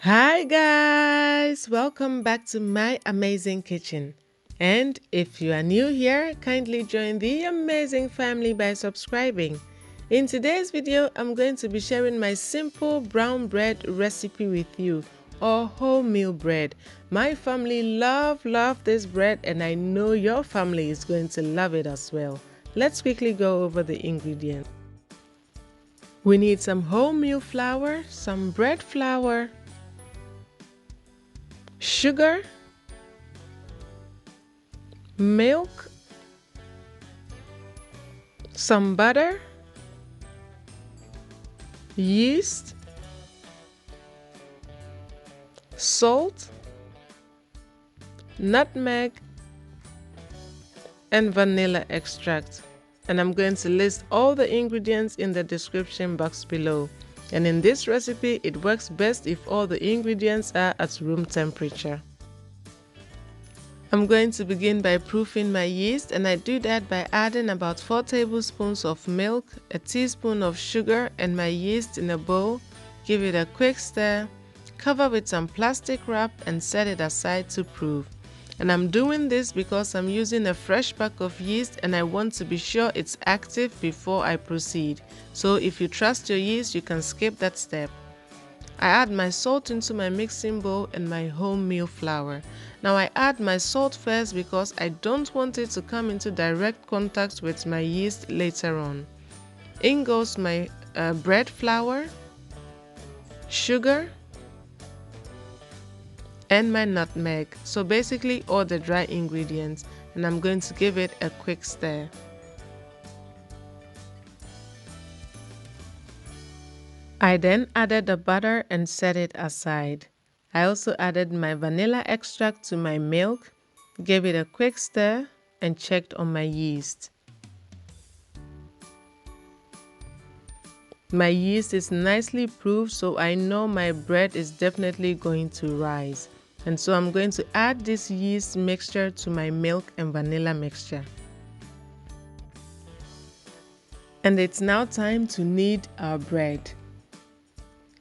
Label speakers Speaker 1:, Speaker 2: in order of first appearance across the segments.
Speaker 1: Hi guys, welcome back to my amazing kitchen. And if you are new here, kindly join the amazing family by subscribing. In today's video, I'm going to be sharing my simple brown bread recipe with you, or wholemeal bread. My family love this bread and I know your family is going to love it as well. Let's quickly go over the ingredients. We need some wholemeal flour, some bread flour, sugar, milk, some butter, yeast, salt, nutmeg, and vanilla extract. And I'm going to list all the ingredients in the description box below. And in this recipe, it works best if all the ingredients are at room temperature. I'm going to begin by proofing my yeast, and I do that by adding about 4 tablespoons of milk, a teaspoon of sugar, and my yeast in a bowl. Give it a quick stir, cover with some plastic wrap and set it aside to proof. And I'm doing this because I'm using a fresh pack of yeast and I want to be sure it's active before I proceed. So if you trust your yeast, you can skip that step. I add my salt into my mixing bowl and my wholemeal flour. Now I add my salt first because I don't want it to come into direct contact with my yeast later on. In goes my bread flour, sugar, and my nutmeg. So basically all the dry ingredients, and I'm going to give it a quick stir. I then added the butter and set it aside. I also added my vanilla extract to my milk, gave it a quick stir, and checked on my yeast. My yeast is nicely proofed, so I know my bread is definitely going to rise. And so I'm going to add this yeast mixture to my milk and vanilla mixture. And it's now time to knead our bread.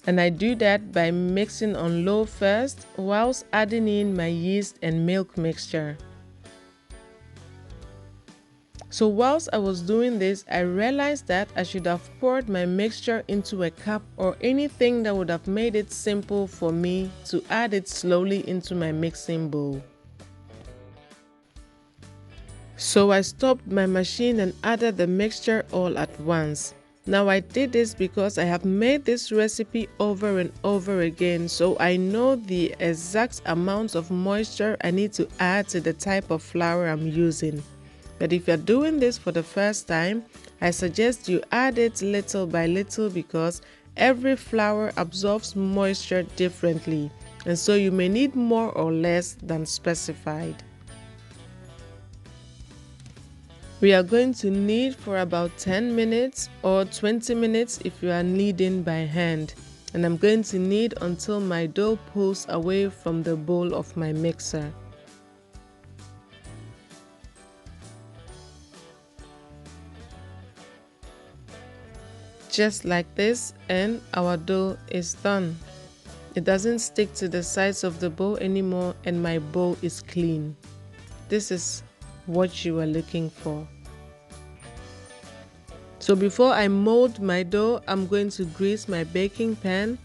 Speaker 1: And I do that by mixing on low first whilst adding in my yeast and milk mixture. So whilst I was doing this, I realized that I should have poured my mixture into a cup or anything that would have made it simple for me to add it slowly into my mixing bowl. So I stopped my machine and added the mixture all at once. Now I did this because I have made this recipe over and over again, so I know the exact amount of moisture I need to add to the type of flour I'm using. But if you're doing this for the first time, I suggest you add it little by little because every flour absorbs moisture differently, and so you may need more or less than specified. We are going to knead for about 10 minutes or 20 minutes if you are kneading by hand. And I'm going to knead until my dough pulls away from the bowl of my mixer. Just like this, and our dough is done. It doesn't stick to the sides of the bowl anymore and my bowl is clean. This is what you are looking for. So before I mold my dough, I'm going to grease my baking pan.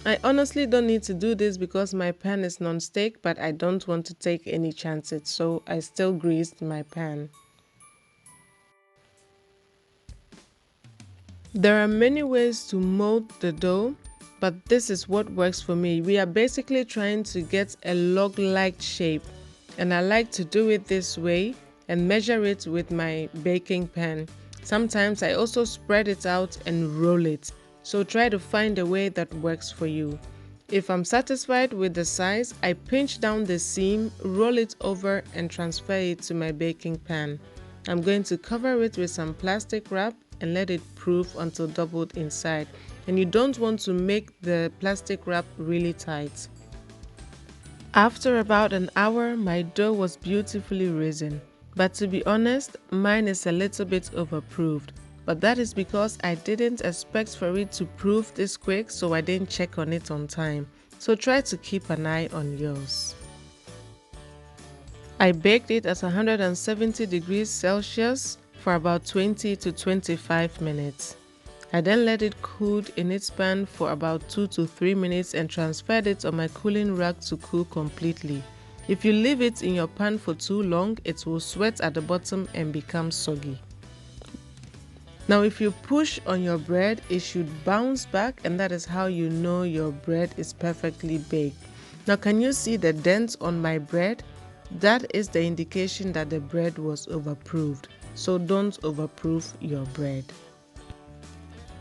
Speaker 1: I honestly don't need to do this because my pan is non-stick, but I don't want to take any chances, so I still greased my pan. There are many ways to mold the dough, but this is what works for me. We are basically trying to get a log-like shape, and I like to do it this way and measure it with my baking pan. Sometimes I also spread it out and roll it, so try to find a way that works for you. If I'm satisfied with the size, I pinch down the seam, roll it over and transfer it to my baking pan. I'm going to cover it with some plastic wrap and let it proof until doubled inside. And you don't want to make the plastic wrap really tight. After about an hour, my dough was beautifully risen. But to be honest, mine is a little bit overproofed. But that is because I didn't expect for it to proof this quick, so I didn't check on it on time. so try to keep an eye on yours. I baked it at 170 degrees Celsius for about 20 to 25 minutes. I then let it cool in its pan for about 2 to 3 minutes and transferred it on my cooling rack to cool completely. If you leave it in your pan for too long, it will sweat at the bottom and become soggy. Now if you push on your bread, it should bounce back, and that is how you know your bread is perfectly baked. Now can you see the dent on my bread? That is the indication that the bread was overproofed. So don't overproof your bread.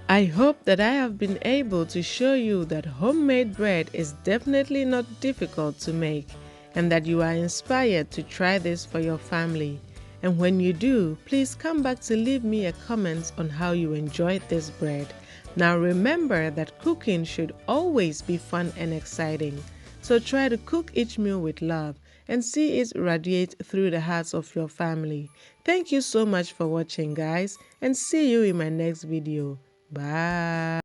Speaker 1: I hope that I have been able to show you that homemade bread is definitely not difficult to make, and that you are inspired to try this for your family. And when you do, please come back to leave me a comment on how you enjoyed this bread. Now remember that cooking should always be fun and exciting. So try to cook each meal with love and see it radiate through the hearts of your family. Thank you so much for watching, guys, and see you in my next video. Bye.